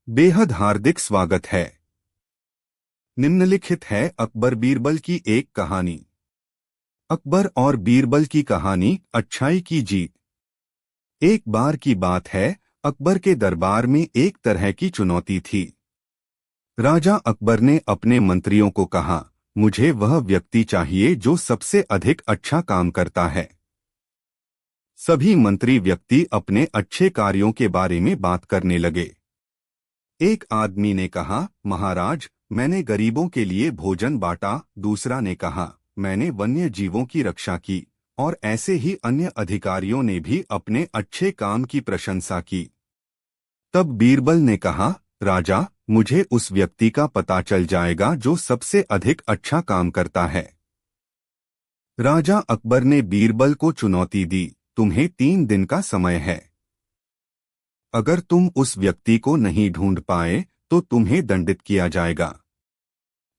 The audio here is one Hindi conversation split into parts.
बेहद हार्दिक स्वागत है। निम्नलिखित है अकबर बीरबल की एक कहानी। अकबर और बीरबल की कहानी, अच्छाई की जीत। एक बार की बात है, अकबर के दरबार में एक तरह की चुनौती थी। राजा अकबर ने अपने मंत्रियों को कहा, मुझे वह व्यक्ति चाहिए जो सबसे अधिक अच्छा काम करता है। सभी मंत्री व्यक्ति अपने अच्छे कार्यों के बारे में बात करने लगे। एक आदमी ने कहा, महाराज, मैंने गरीबों के लिए भोजन बांटा। दूसरा ने कहा, मैंने वन्य जीवों की रक्षा की। और ऐसे ही अन्य अधिकारियों ने भी अपने अच्छे काम की प्रशंसा की। तब बीरबल ने कहा, राजा, मुझे उस व्यक्ति का पता चल जाएगा जो सबसे अधिक अच्छा काम करता है। राजा अकबर ने बीरबल को चुनौती दी, तुम्हें 3 दिन का समय है। अगर तुम उस व्यक्ति को नहीं ढूंढ पाए तो तुम्हें दंडित किया जाएगा।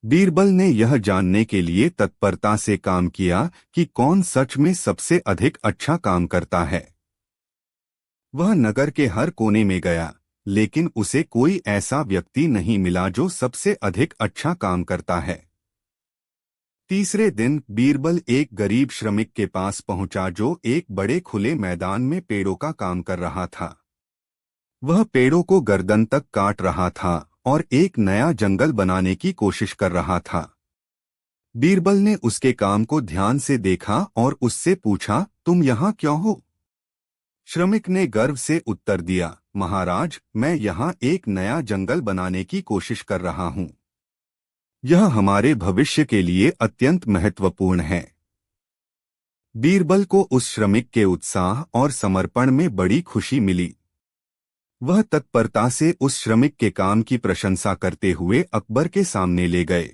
बीरबल ने यह जानने के लिए तत्परता से काम किया कि कौन सच में सबसे अधिक अच्छा काम करता है। वह नगर के हर कोने में गया, लेकिन उसे कोई ऐसा व्यक्ति नहीं मिला जो सबसे अधिक अच्छा काम करता है। तीसरे दिन बीरबल एक गरीब श्रमिक के पास पहुंचा जो एक बड़े खुले मैदान में पेड़ों का काम कर रहा था। वह पेड़ों को गर्दन तक काट रहा था और एक नया जंगल बनाने की कोशिश कर रहा था। बीरबल ने उसके काम को ध्यान से देखा और उससे पूछा, तुम यहाँ क्यों हो? श्रमिक ने गर्व से उत्तर दिया, महाराज, मैं यहाँ एक नया जंगल बनाने की कोशिश कर रहा हूँ। यह हमारे भविष्य के लिए अत्यंत महत्वपूर्ण है। बीरबल को उस श्रमिक के उत्साह और समर्पण में बड़ी खुशी मिली। वह तत्परता से उस श्रमिक के काम की प्रशंसा करते हुए अकबर के सामने ले गए।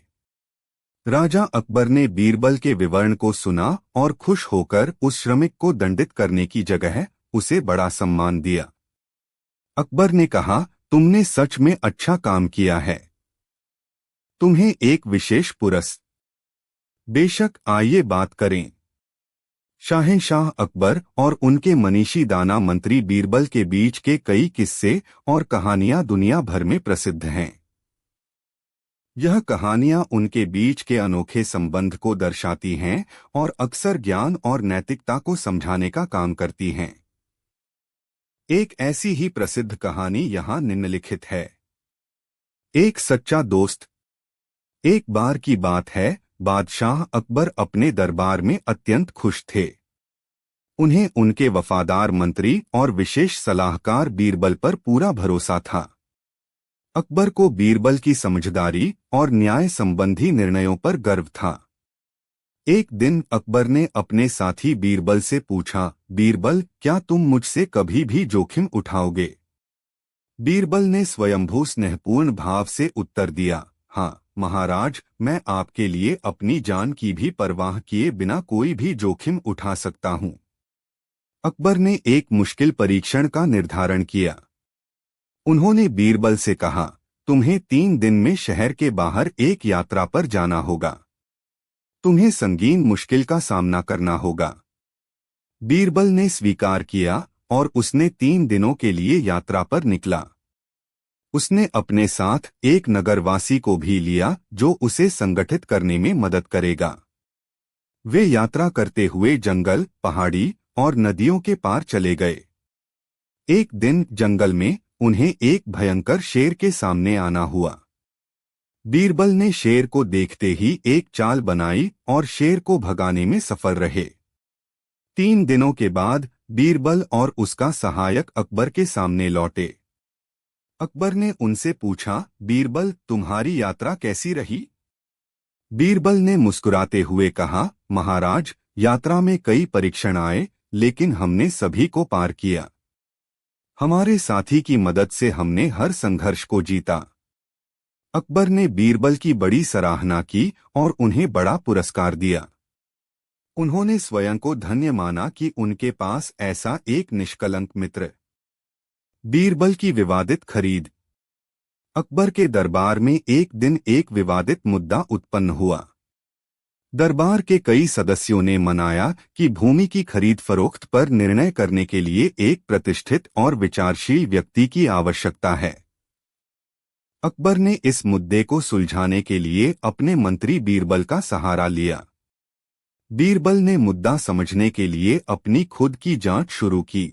राजा अकबर ने बीरबल के विवरण को सुना और खुश होकर उस श्रमिक को दंडित करने की जगह उसे बड़ा सम्मान दिया। अकबर ने कहा, तुमने सच में अच्छा काम किया है। तुम्हें एक विशेष पुरस्कार। बेशक, आइए बात करें। शाहनशाह अकबर और उनके मनीषी दाना मंत्री बीरबल के बीच के कई किस्से और कहानियां दुनिया भर में प्रसिद्ध हैं। यह कहानियां उनके बीच के अनोखे संबंध को दर्शाती हैं और अक्सर ज्ञान और नैतिकता को समझाने का काम करती हैं। एक ऐसी ही प्रसिद्ध कहानी यहाँ निम्नलिखित है। एक सच्चा दोस्त। एक बार की बात है, बादशाह अकबर अपने दरबार में अत्यंत खुश थे। उन्हें उनके वफादार मंत्री और विशेष सलाहकार बीरबल पर पूरा भरोसा था। अकबर को बीरबल की समझदारी और न्याय संबंधी निर्णयों पर गर्व था। एक दिन अकबर ने अपने साथी बीरबल से पूछा, बीरबल, क्या तुम मुझसे कभी भी जोखिम उठाओगे? बीरबल ने स्वयंभू स्नेहपूर्ण भाव से उत्तर दिया, हाँ महाराज, मैं आपके लिए अपनी जान की भी परवाह किए बिना कोई भी जोखिम उठा सकता हूँ। अकबर ने एक मुश्किल परीक्षण का निर्धारण किया। उन्होंने बीरबल से कहा, तुम्हें 3 दिन में शहर के बाहर एक यात्रा पर जाना होगा। तुम्हें संगीन मुश्किल का सामना करना होगा। बीरबल ने स्वीकार किया और उसने 3 दिनों के लिए यात्रा पर निकला। उसने अपने साथ एक नगरवासी को भी लिया जो उसे संगठित करने में मदद करेगा। वे यात्रा करते हुए जंगल, पहाड़ी और नदियों के पार चले गए। एक दिन जंगल में उन्हें एक भयंकर शेर के सामने आना हुआ। बीरबल ने शेर को देखते ही एक चाल बनाई और शेर को भगाने में सफल रहे। 3 दिनों के बाद बीरबल और उसका सहायक अकबर के सामने लौटे। अकबर ने उनसे पूछा, बीरबल, तुम्हारी यात्रा कैसी रही? बीरबल ने मुस्कुराते हुए कहा, महाराज, यात्रा में कई परीक्षण आए, लेकिन हमने सभी को पार किया। हमारे साथी की मदद से हमने हर संघर्ष को जीता। अकबर ने बीरबल की बड़ी सराहना की और उन्हें बड़ा पुरस्कार दिया। उन्होंने स्वयं को धन्य माना कि उनके पास ऐसा एक निष्कलंक मित्र। बीरबल की विवादित खरीद। अकबर के दरबार में एक दिन एक विवादित मुद्दा उत्पन्न हुआ। दरबार के कई सदस्यों ने मनाया कि भूमि की खरीद फरोख्त पर निर्णय करने के लिए एक प्रतिष्ठित और विचारशील व्यक्ति की आवश्यकता है। अकबर ने इस मुद्दे को सुलझाने के लिए अपने मंत्री बीरबल का सहारा लिया। बीरबल ने मुद्दा समझने के लिए अपनी खुद की जांच शुरू की।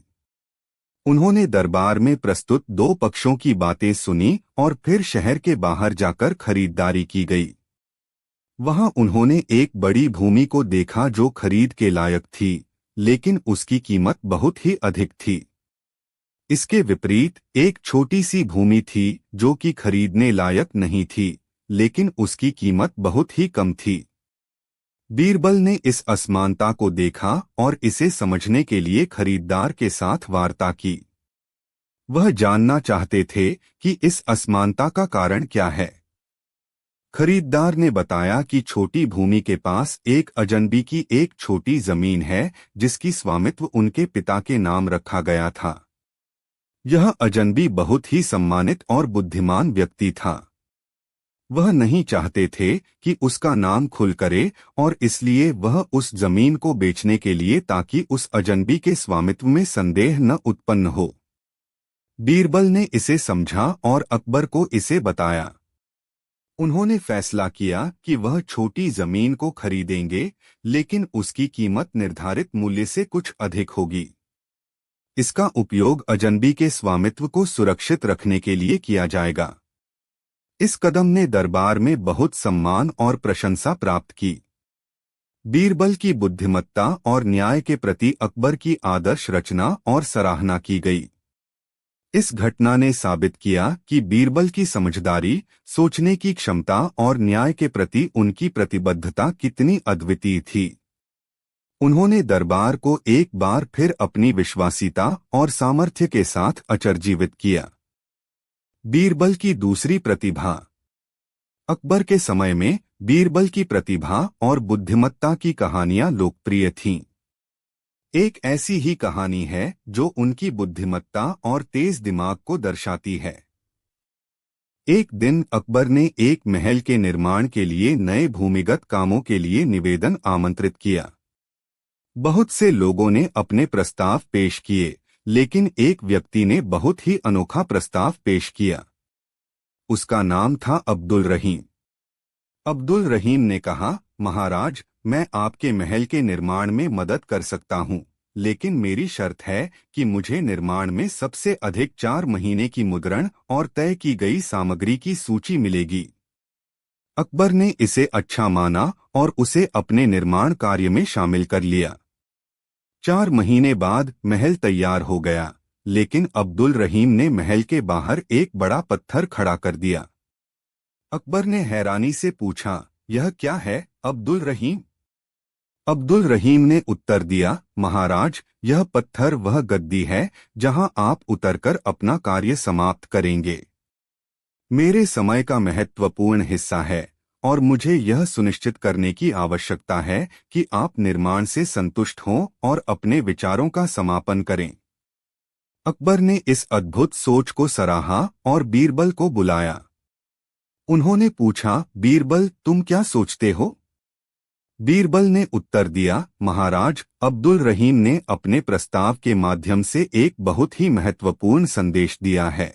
उन्होंने दरबार में प्रस्तुत दो पक्षों की बातें सुनी और फिर शहर के बाहर जाकर खरीदारी की गई। वहां उन्होंने एक बड़ी भूमि को देखा जो खरीद के लायक थी, लेकिन उसकी कीमत बहुत ही अधिक थी। इसके विपरीत एक छोटी सी भूमि थी जो कि खरीदने लायक नहीं थी, लेकिन उसकी कीमत बहुत ही कम थी। बीरबल ने इस असमानता को देखा और इसे समझने के लिए खरीदार के साथ वार्ता की। वह जानना चाहते थे कि इस असमानता का कारण क्या है। खरीदार ने बताया कि छोटी भूमि के पास एक अजनबी की एक छोटी जमीन है जिसकी स्वामित्व उनके पिता के नाम रखा गया था। यह अजनबी बहुत ही सम्मानित और बुद्धिमान व्यक्ति था। वह नहीं चाहते थे कि उसका नाम खुल करे और इसलिए वह उस जमीन को बेचने के लिए ताकि उस अजनबी के स्वामित्व में संदेह न उत्पन्न हो। बीरबल ने इसे समझा और अकबर को इसे बताया। उन्होंने फैसला किया कि वह छोटी जमीन को खरीदेंगे, लेकिन उसकी कीमत निर्धारित मूल्य से कुछ अधिक होगी। इसका उपयोग अजनबी के स्वामित्व को सुरक्षित रखने के लिए किया जाएगा। इस कदम ने दरबार में बहुत सम्मान और प्रशंसा प्राप्त की। बीरबल की बुद्धिमत्ता और न्याय के प्रति अकबर की आदर्श रचना और सराहना की गई। इस घटना ने साबित किया कि बीरबल की समझदारी, सोचने की क्षमता और न्याय के प्रति उनकी प्रतिबद्धता कितनी अद्वितीय थी। उन्होंने दरबार को एक बार फिर अपनी विश्वासिता और सामर्थ्य के साथ अचरजीवित किया। बीरबल की दूसरी प्रतिभा। अकबर के समय में बीरबल की प्रतिभा और बुद्धिमत्ता की कहानियां लोकप्रिय थीं। एक ऐसी ही कहानी है जो उनकी बुद्धिमत्ता और तेज दिमाग को दर्शाती है। एक दिन अकबर ने एक महल के निर्माण के लिए नए भूमिगत कामों के लिए निवेदन आमंत्रित किया। बहुत से लोगों ने अपने प्रस्ताव पेश किए, लेकिन एक व्यक्ति ने बहुत ही अनोखा प्रस्ताव पेश किया। उसका नाम था अब्दुल रहीम। अब्दुल रहीम ने कहा, महाराज, मैं आपके महल के निर्माण में मदद कर सकता हूँ, लेकिन मेरी शर्त है कि मुझे निर्माण में सबसे अधिक 4 महीने की मुद्रण और तय की गई सामग्री की सूची मिलेगी। अकबर ने इसे अच्छा माना और उसे अपने निर्माण कार्य में शामिल कर लिया। 4 महीने बाद महल तैयार हो गया, लेकिन अब्दुल रहीम ने महल के बाहर एक बड़ा पत्थर खड़ा कर दिया। अकबर ने हैरानी से पूछा, यह क्या है अब्दुल रहीम? अब्दुल रहीम ने उत्तर दिया, महाराज, यह पत्थर वह गद्दी है जहां आप उतरकर अपना कार्य समाप्त करेंगे। मेरे समय का महत्वपूर्ण हिस्सा है और मुझे यह सुनिश्चित करने की आवश्यकता है कि आप निर्माण से संतुष्ट हों और अपने विचारों का समापन करें। अकबर ने इस अद्भुत सोच को सराहा और बीरबल को बुलाया। उन्होंने पूछा, बीरबल, तुम क्या सोचते हो? बीरबल ने उत्तर दिया, महाराज, अब्दुल रहीम ने अपने प्रस्ताव के माध्यम से एक बहुत ही महत्वपूर्ण संदेश दिया है।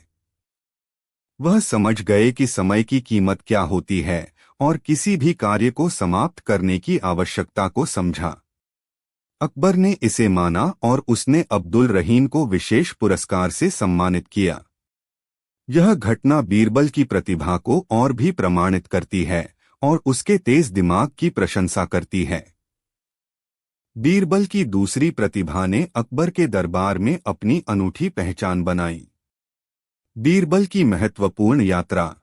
वह समझ गए कि समय की कीमत क्या होती है और किसी भी कार्य को समाप्त करने की आवश्यकता को समझा। अकबर ने इसे माना और उसने अब्दुल रहीम को विशेष पुरस्कार से सम्मानित किया। यह घटना बीरबल की प्रतिभा को और भी प्रमाणित करती है और उसके तेज दिमाग की प्रशंसा करती है। बीरबल की दूसरी प्रतिभा ने अकबर के दरबार में अपनी अनूठी पहचान बनाई। बीरबल की महत्वपूर्ण यात्रा।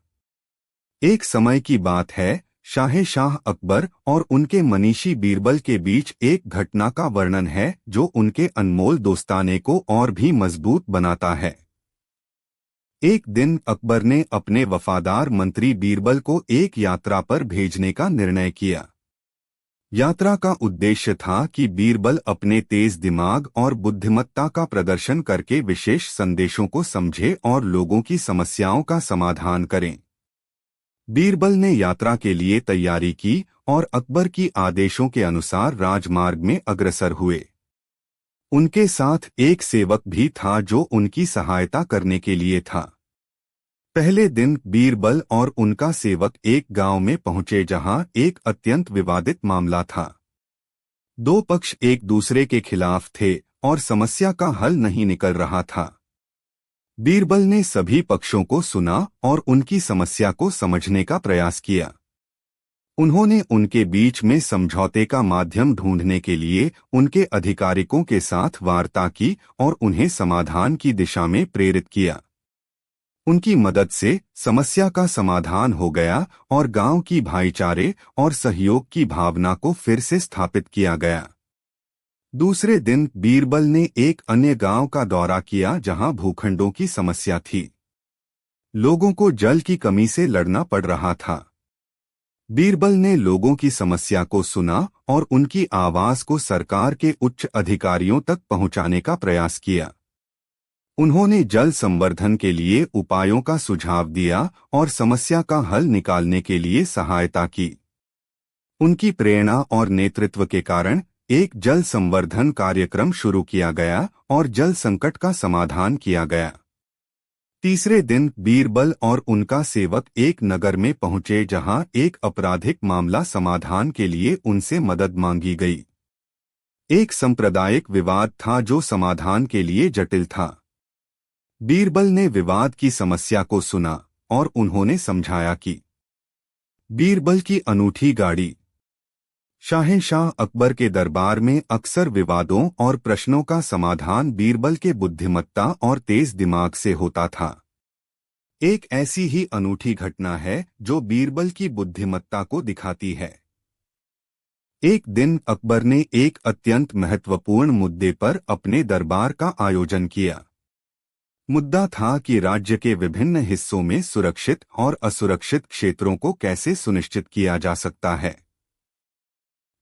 एक समय की बात है, शाह अकबर और उनके मनीषी बीरबल के बीच एक घटना का वर्णन है जो उनके अनमोल दोस्ताने को और भी मजबूत बनाता है। एक दिन अकबर ने अपने वफादार मंत्री बीरबल को एक यात्रा पर भेजने का निर्णय किया। यात्रा का उद्देश्य था कि बीरबल अपने तेज दिमाग और बुद्धिमत्ता का प्रदर्शन करके विशेष संदेशों को समझे और लोगों की समस्याओं का समाधान करें। बीरबल ने यात्रा के लिए तैयारी की और अकबर की आदेशों के अनुसार राजमार्ग में अग्रसर हुए। उनके साथ एक सेवक भी था जो उनकी सहायता करने के लिए था। पहले दिन बीरबल और उनका सेवक एक गांव में पहुंचे जहां एक अत्यंत विवादित मामला था। दो पक्ष एक दूसरे के खिलाफ थे और समस्या का हल नहीं निकल रहा था। बीरबल ने सभी पक्षों को सुना और उनकी समस्या को समझने का प्रयास किया। उन्होंने उनके बीच में समझौते का माध्यम ढूंढने के लिए उनके अधिकारिकों के साथ वार्ता की और उन्हें समाधान की दिशा में प्रेरित किया। उनकी मदद से समस्या का समाधान हो गया और गांव की भाईचारे और सहयोग की भावना को फिर से स्थापित किया गया। दूसरे दिन बीरबल ने एक अन्य गांव का दौरा किया जहां भूखंडों की समस्या थी। लोगों को जल की कमी से लड़ना पड़ रहा था। बीरबल ने लोगों की समस्या को सुना और उनकी आवाज को सरकार के उच्च अधिकारियों तक पहुंचाने का प्रयास किया। उन्होंने जल संवर्धन के लिए उपायों का सुझाव दिया और समस्या का हल निकालने के लिए सहायता की। उनकी प्रेरणा और नेतृत्व के कारण एक जल संवर्धन कार्यक्रम शुरू किया गया और जल संकट का समाधान किया गया। तीसरे दिन बीरबल और उनका सेवक एक नगर में पहुंचे जहां एक आपराधिक मामला समाधान के लिए उनसे मदद मांगी गई। एक सांप्रदायिक विवाद था जो समाधान के लिए जटिल था। बीरबल ने विवाद की समस्या को सुना और उन्होंने समझाया कि बीरबल की अनूठी गाड़ी। शाह अकबर के दरबार में अक्सर विवादों और प्रश्नों का समाधान बीरबल के बुद्धिमत्ता और तेज दिमाग से होता था। एक ऐसी ही अनूठी घटना है जो बीरबल की बुद्धिमत्ता को दिखाती है। एक दिन अकबर ने एक अत्यंत महत्वपूर्ण मुद्दे पर अपने दरबार का आयोजन किया। मुद्दा था कि राज्य के विभिन्न हिस्सों में सुरक्षित और असुरक्षित क्षेत्रों को कैसे सुनिश्चित किया जा सकता है।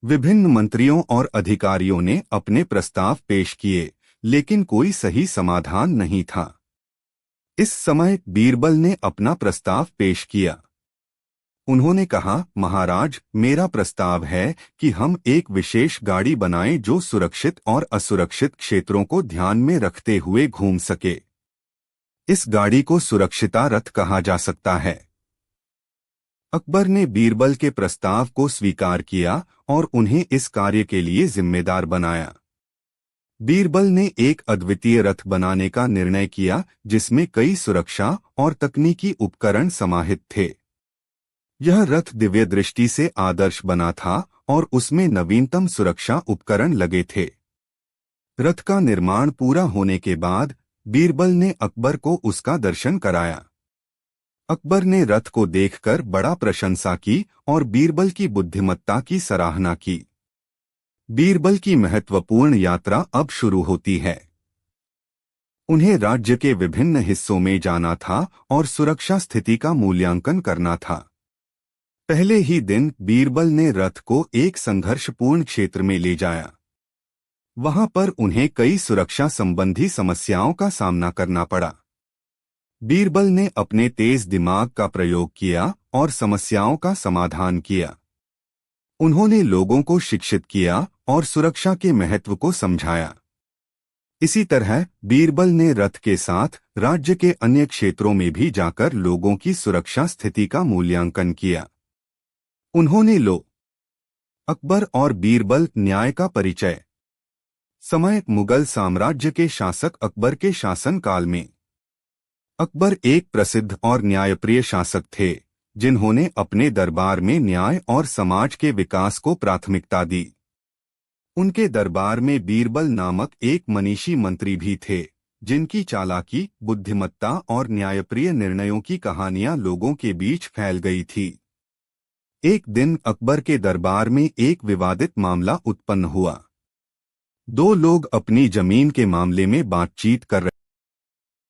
विभिन्न मंत्रियों और अधिकारियों ने अपने प्रस्ताव पेश किए, लेकिन कोई सही समाधान नहीं था। इस समय बीरबल ने अपना प्रस्ताव पेश किया। उन्होंने कहा, महाराज, मेरा प्रस्ताव है कि हम एक विशेष गाड़ी बनाएं जो सुरक्षित और असुरक्षित क्षेत्रों को ध्यान में रखते हुए घूम सके। इस गाड़ी को सुरक्षिता रथ कहा जा सकता है। अकबर ने बीरबल के प्रस्ताव को स्वीकार किया और उन्हें इस कार्य के लिए जिम्मेदार बनाया। बीरबल ने एक अद्वितीय रथ बनाने का निर्णय किया जिसमें कई सुरक्षा और तकनीकी उपकरण समाहित थे। यह रथ दिव्य दृष्टि से आदर्श बना था और उसमें नवीनतम सुरक्षा उपकरण लगे थे। रथ का निर्माण पूरा होने के बाद बीरबल ने अकबर को उसका दर्शन कराया। अकबर ने रथ को देखकर बड़ा प्रशंसा की और बीरबल की बुद्धिमत्ता की सराहना की। बीरबल की महत्वपूर्ण यात्रा अब शुरू होती है। उन्हें राज्य के विभिन्न हिस्सों में जाना था और सुरक्षा स्थिति का मूल्यांकन करना था। पहले ही दिन बीरबल ने रथ को एक संघर्षपूर्ण क्षेत्र में ले जाया। वहां पर उन्हें कई सुरक्षा संबंधी समस्याओं का सामना करना पड़ा। बीरबल ने अपने तेज दिमाग का प्रयोग किया और समस्याओं का समाधान किया। उन्होंने लोगों को शिक्षित किया और सुरक्षा के महत्व को समझाया। इसी तरह बीरबल ने रथ के साथ राज्य के अन्य क्षेत्रों में भी जाकर लोगों की सुरक्षा स्थिति का मूल्यांकन किया। उन्होंने अकबर और बीरबल न्याय का परिचय। समय मुगल साम्राज्य के शासक अकबर के शासनकाल में। अकबर एक प्रसिद्ध और न्यायप्रिय शासक थे जिन्होंने अपने दरबार में न्याय और समाज के विकास को प्राथमिकता दी। उनके दरबार में बीरबल नामक एक मनीषी मंत्री भी थे जिनकी चालाकी, बुद्धिमत्ता और न्यायप्रिय निर्णयों की कहानियां लोगों के बीच फैल गई थी। एक दिन अकबर के दरबार में एक विवादित मामला उत्पन्न हुआ। दो लोग अपनी जमीन के मामले में बातचीत कर रहे